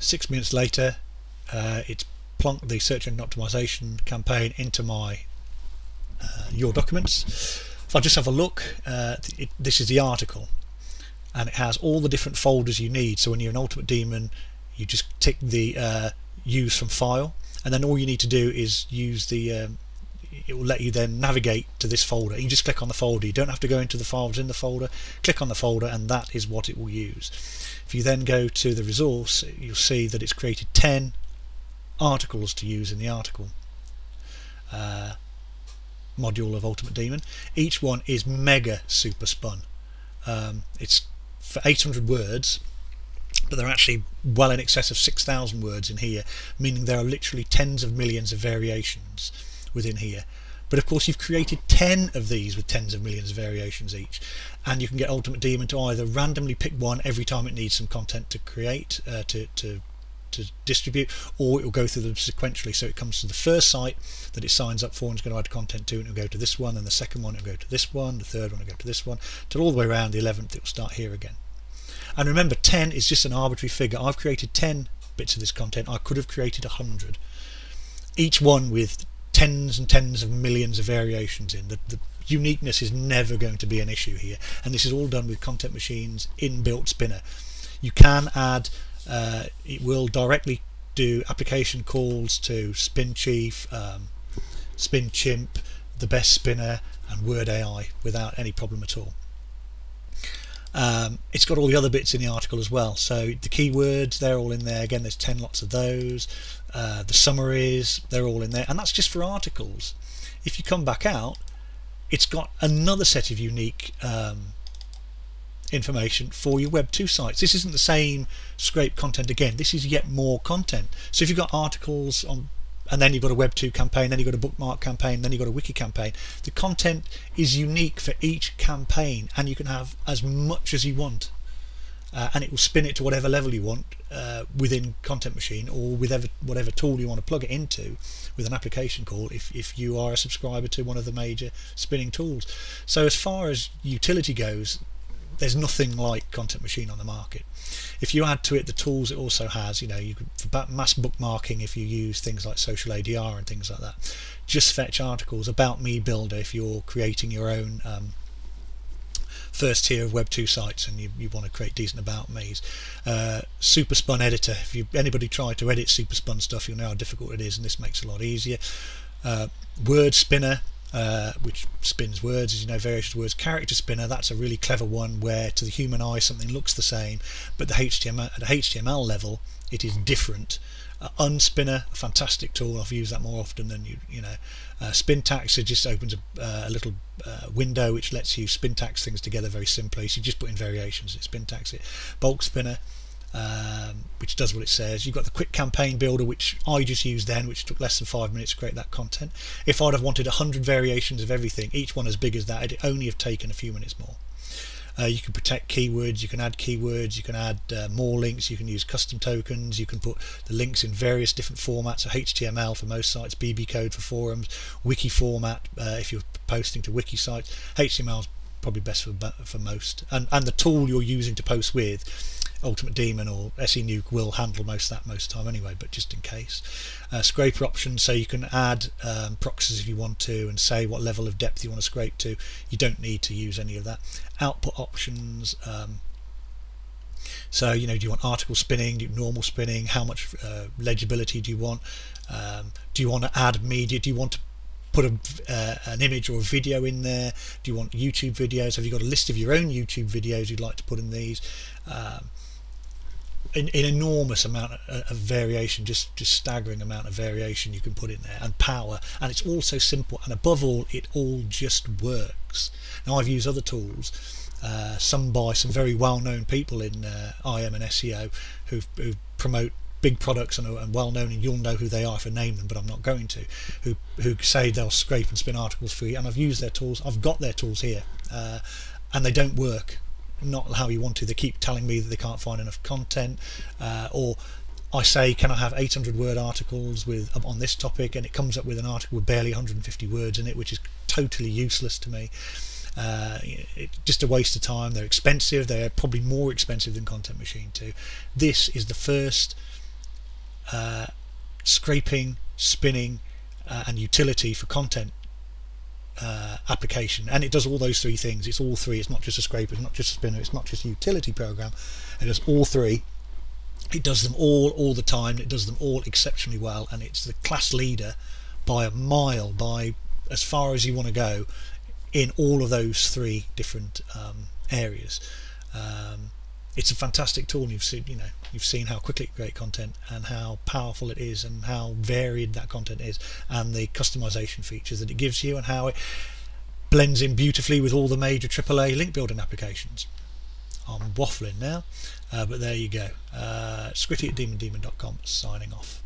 6 minutes later, it's plonked the search engine optimization campaign into my your documents. If I just have a look, this is the article, and it has all the different folders you need. So when you're an Ultimate Demon, you just tick the use from file, and then all you need to do is use the it will let you then navigate to this folder. You just click on the folder, you don't have to go into the files in the folder, click on the folder, and that is what it will use. If you then go to the resource, you'll see that it's created 10 articles to use in the article module of Ultimate Demon. Each one is mega super spun. It's for 800 words, but they're actually well in excess of 6,000 words in here, meaning there are literally tens of millions of variations within here. But of course you've created 10 of these with tens of millions of variations each, and you can get Ultimate Demon to either randomly pick one every time it needs some content to create, to distribute, or it will go through them sequentially. So it comes to the first site that it signs up for and is going to add content to, and it will go to this one, and the second one it will go to this one, the third one will go to this one, till all the way around the 11th it will start here again. And remember, 10 is just an arbitrary figure. I've created 10 bits of this content. I could have created 100, each one with tens and tens of millions of variations in. The uniqueness is never going to be an issue here, and this is all done with Kontent Machine's inbuilt spinner. You can add it will directly do application calls to Spin Chief, Spin Chimp, the Best Spinner, and Word AI without any problem at all. It's got all the other bits in the article as well. So the keywords, they're all in there. Again, there's 10 lots of those. The summaries, they're all in there, and that's just for articles. If you come back out, it's got another set of unique information for your Web 2 sites. This isn't the same scrape content again. This is yet more content. So if you've got articles on, and then you've got a Web 2 campaign, then you've got a bookmark campaign, then you've got a wiki campaign, the content is unique for each campaign, and you can have as much as you want, and it will spin it to whatever level you want within Kontent Machine, or with whatever tool you want to plug it into with an application call, if you are a subscriber to one of the major spinning tools. So as far as utility goes, there's nothing like Kontent Machine on the market. If you add to it the tools it also has, you could, for mass bookmarking, if you use things like Social ADR and things like that, Just Fetch articles, About Me Builder if you're creating your own first tier of Web 2 sites and you want to create decent About Me's. Super Spun Editor, if anybody tried to edit Super Spun stuff, you'll know how difficult it is, and this makes it a lot easier. Word Spinner, which spins words, as you know, various words. Character Spinner, that's a really clever one where to the human eye something looks the same, but the HTML, at the HTML level it is different. Unspinner, a fantastic tool. I've used that more often than you know. Spintax, it just opens a little window which lets you spintax things together very simply. So you just put in variations, it spintax it. Bulk Spinner, which does what it says. You've got the Quick Campaign Builder, which I just used then, which took less than 5 minutes to create that content. If I'd have wanted 100 variations of everything, each one as big as that, it'd only have taken a few minutes more. You can protect keywords, you can add keywords, you can add more links, you can use custom tokens, you can put the links in various different formats, so HTML for most sites, BB code for forums, wiki format if you're posting to wiki sites. HTML is probably best for most, and the tool you're using to post with, Ultimate Demon or SE Nuke, will handle most of that most of the time anyway, but just in case. Scraper options, so you can add proxies if you want to and say what level of depth you want to scrape to. You don't need to use any of that. Output options, so do you want article spinning, do you want normal spinning, how much legibility do you want, do you want to add media, do you want to put an image or a video in there, do you want YouTube videos, have you got a list of your own YouTube videos you'd like to put in these. An enormous amount of variation, just staggering amount of variation you can put in there, and power, and it's all so simple, and above all it all just works. Now I've used other tools, some by some very well-known people in IM and SEO who promote big products and are well known, and you'll know who they are if I name them, but I'm not going to, who say they'll scrape and spin articles for you, and I've used their tools. I've got their tools here, and they don't work. Not how you want to. They keep telling me that they can't find enough content, or I say, can I have 800 word articles on this topic, and it comes up with an article with barely 150 words in it, which is totally useless to me. It's just a waste of time. They're expensive. They're probably more expensive than Kontent Machine too. This is the first scraping, spinning, and utility for content application. And it does all those three things. It's all three. It's not just a scraper, it's not just a spinner, it's not just a utility program. It does all three. It does them all the time. It does them all exceptionally well, and it's the class leader by a mile, by as far as you want to go in all of those three different areas. It's a fantastic tool, and you've seen how quickly it creates content and how powerful it is and how varied that content is, and the customization features that it gives you, and how it blends in beautifully with all the major AAA link building applications. I'm waffling now, but there you go. Scritty at demondemon.com, signing off.